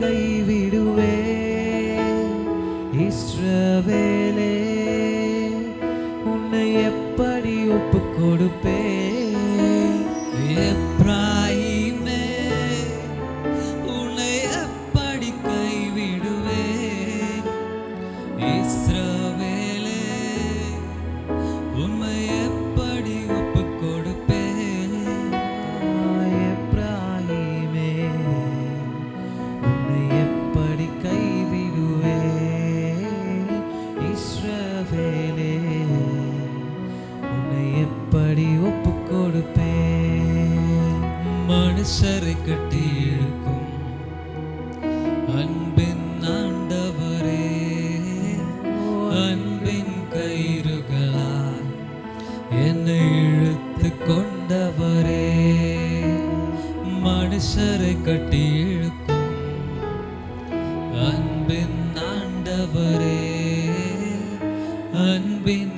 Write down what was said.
கைவிடுவே இஸ்ரவேலே உன்னை எப்படி ஒப்புக் கொடுப்பே எப்ராயிமே உன்னை எப்படி கைவிடுவே இஸ்ரவேலே உன்னை எப்படி ஒப்புக் கொடுப்பே எப்ராயிமே உன்னை எப்படி கைவிடுவே இஸ்ரவேலே உன்னை எப்படி ஒப்புக் கொடுப்பே மனுஷரை கட்டி இழுக்கும் அன்பின் ஆண்டவரே அன்பின் கயிறுகளால் என்னை இழுத்து கொண்டவரே மனுஷரை கட்டி இழுக்கும் அன்பின் ஆண்டவரே அன்பின்